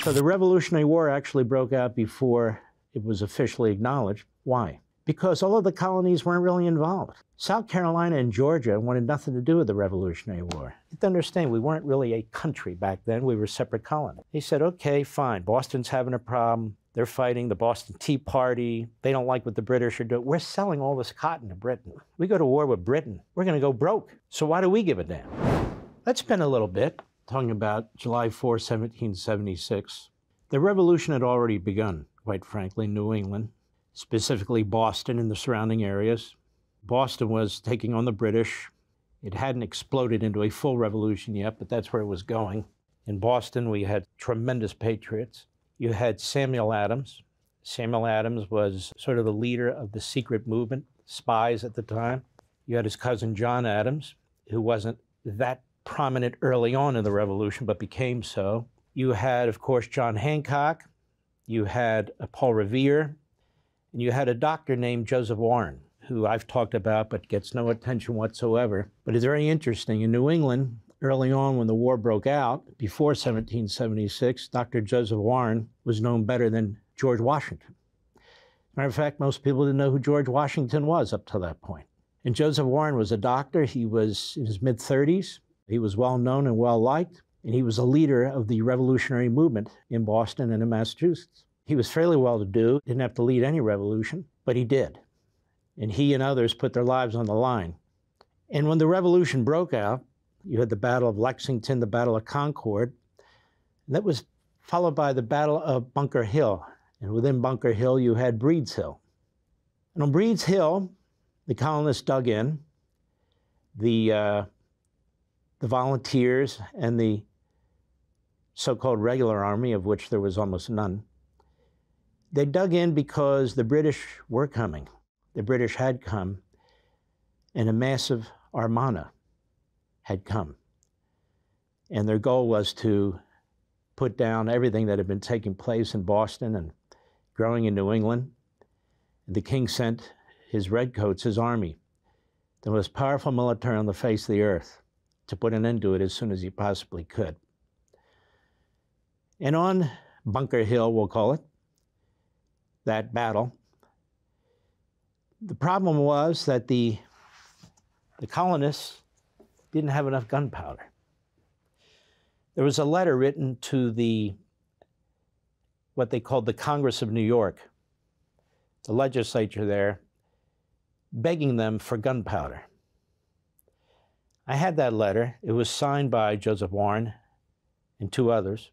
So the Revolutionary War actually broke out before it was officially acknowledged. Why? Because all of the colonies weren't really involved. South Carolina and Georgia wanted nothing to do with the Revolutionary War. You have to understand, we weren't really a country back then. We were separate colonies. He said, okay, fine. Boston's having a problem. They're fighting the Boston Tea Party. They don't like what the British are doing. We're selling all this cotton to Britain. We go to war with Britain, we're going to go broke. So why do we give a damn? Let's spend a little bit talking about July 4, 1776. The revolution had already begun, quite frankly, in New England, specifically Boston and the surrounding areas. Boston was taking on the British. It hadn't exploded into a full revolution yet, but that's where it was going. In Boston, we had tremendous patriots. You had Samuel Adams. Samuel Adams was sort of the leader of the secret movement, spies at the time. You had his cousin John Adams, who wasn't that prominent early on in the revolution, but became so. You had, of course, John Hancock. You had Paul Revere. And you had a doctor named Joseph Warren, who I've talked about but gets no attention whatsoever. But it's very interesting. In New England, early on when the war broke out, before 1776, Dr. Joseph Warren was known better than George Washington. Matter of fact, most people didn't know who George Washington was up to that point. And Joseph Warren was a doctor. He was in his mid-30s. He was well-known and well-liked, and he was a leader of the revolutionary movement in Boston and in Massachusetts. He was fairly well-to-do, didn't have to lead any revolution, but he did. And he and others put their lives on the line. And when the revolution broke out, you had the Battle of Lexington, the Battle of Concord, and that was followed by the Battle of Bunker Hill. And within Bunker Hill, you had Breed's Hill. And on Breed's Hill, the colonists dug in. The volunteers and the so-called regular army, of which there was almost none, they dug in because the British were coming. The British had come, and a massive armada had come. And their goal was to put down everything that had been taking place in Boston and growing in New England. The king sent his redcoats, his army, the most powerful military on the face of the earth, to put an end to it as soon as he possibly could. And on Bunker Hill, we'll call it, that battle, the problem was that the colonists didn't have enough gunpowder. There was a letter written to what they called the Congress of New York, the legislature there, begging them for gunpowder. I had that letter. It was signed by Joseph Warren and two others.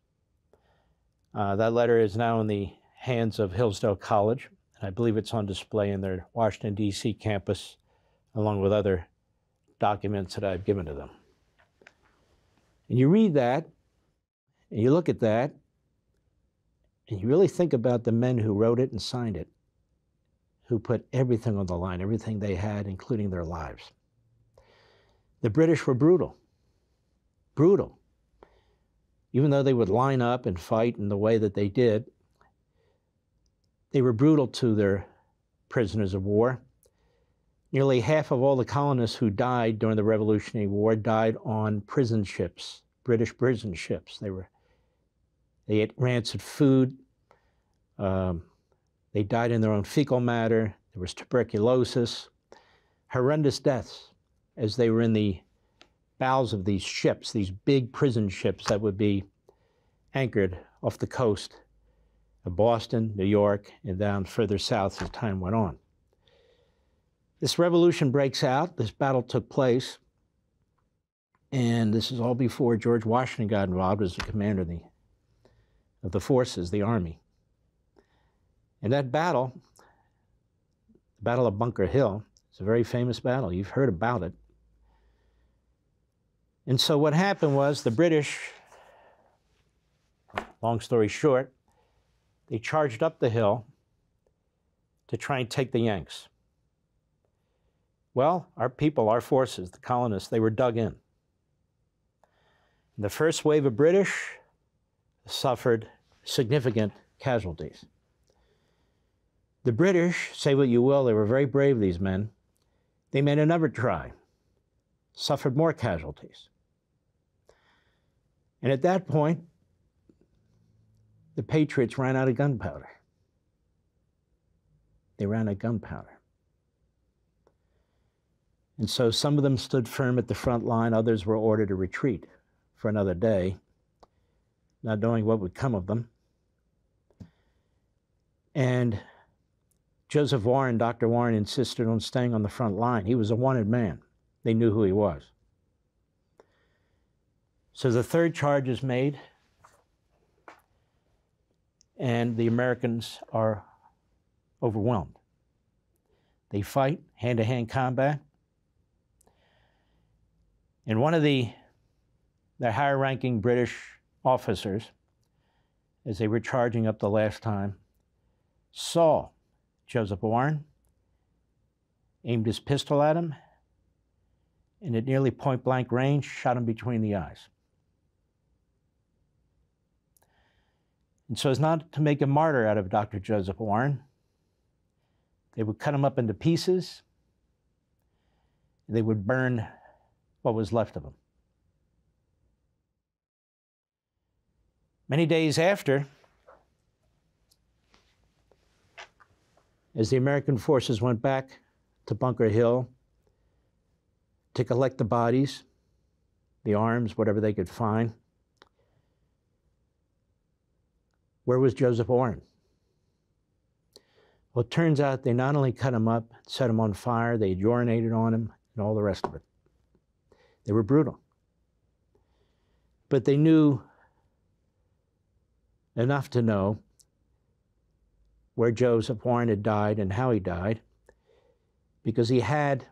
That letter is now in the hands of Hillsdale College, and I believe it's on display in their Washington, D.C. campus, along with other documents that I've given to them. And you read that, and you look at that, and you really think about the men who wrote it and signed it, who put everything on the line, everything they had, including their lives. The British were brutal, brutal. Even though they would line up and fight in the way that they did, they were brutal to their prisoners of war. Nearly half of all the colonists who died during the Revolutionary War died on prison ships, British prison ships. They ate rancid food. They died in their own fecal matter. There was tuberculosis, horrendous deaths as they were in the bowels of these ships, these big prison ships that would be anchored off the coast of Boston, New York, and down further south as time went on. This revolution breaks out, this battle took place, and this is all before George Washington got involved as the commander of the forces, the army. And that battle, the Battle of Bunker Hill, is a very famous battle. You've heard about it. And so what happened was the British, long story short, they charged up the hill to try and take the Yanks. Well, our people, our forces, the colonists, they were dug in. The first wave of British suffered significant casualties. The British, say what you will, they were very brave, these men. They made another try, suffered more casualties. And at that point, the Patriots ran out of gunpowder. They ran out of gunpowder. And so some of them stood firm at the front line, others were ordered to retreat for another day, not knowing what would come of them. And Joseph Warren, Dr. Warren, insisted on staying on the front line. He was a wanted man. They knew who he was. So the third charge is made, and the Americans are overwhelmed. They fight hand-to-hand combat. And one of the higher-ranking British officers, as they were charging up the last time, saw Joseph Warren, aimed his pistol at him, and at nearly point-blank range, shot him between the eyes. And so as not to make a martyr out of Dr. Joseph Warren, they would cut him up into pieces. They would burn what was left of him. Many days after, as the American forces went back to Bunker Hill to collect the bodies, the arms, whatever they could find, where was Joseph Warren? Well, it turns out they not only cut him up, set him on fire, they urinated on him, and all the rest of it. They were brutal. But they knew enough to know where Joseph Warren had died and how he died, because he had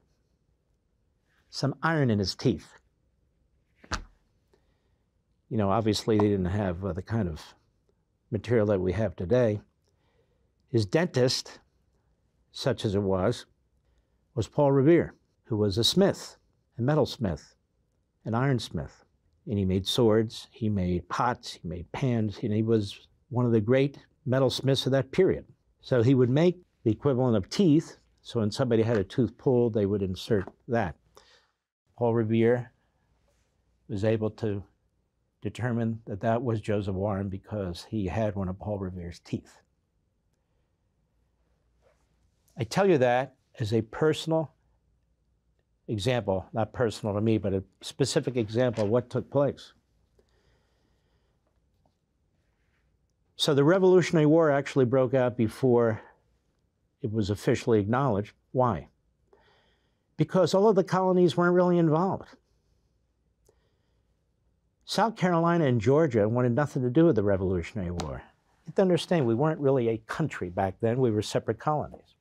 some iron in his teeth. You know, obviously they didn't have the kind of material that we have today. His dentist, such as it was Paul Revere, who was a smith, a metalsmith, an ironsmith. And he made swords, he made pots, he made pans, and he was one of the great metalsmiths of that period. So he would make the equivalent of teeth, so when somebody had a tooth pulled, they would insert that. Paul Revere was able to determine that that was Joseph Warren because he had one of Paul Revere's teeth. I tell you that as a personal example, not personal to me, but a specific example of what took place. So the Revolutionary War actually broke out before it was officially acknowledged. Why? Because all of the colonies weren't really involved. South Carolina and Georgia wanted nothing to do with the Revolutionary War. You have to understand, we weren't really a country back then. We were separate colonies.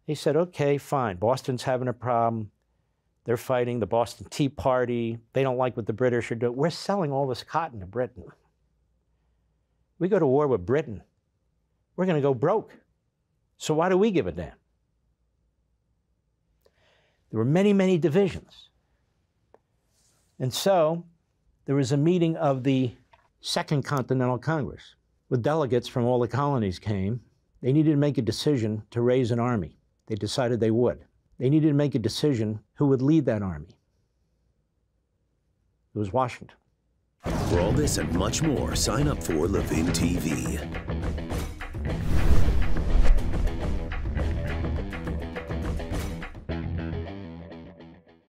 They said, okay, fine, Boston's having a problem. They're fighting the Boston Tea Party. They don't like what the British are doing. We're selling all this cotton to Britain. We go to war with Britain, we're going to go broke. So why do we give a damn? There were many, many divisions. And so there was a meeting of the Second Continental Congress, with delegates from all the colonies came. They needed to make a decision to raise an army. They decided they would. They needed to make a decision who would lead that army. It was Washington. For all this and much more, sign up for LevintTV.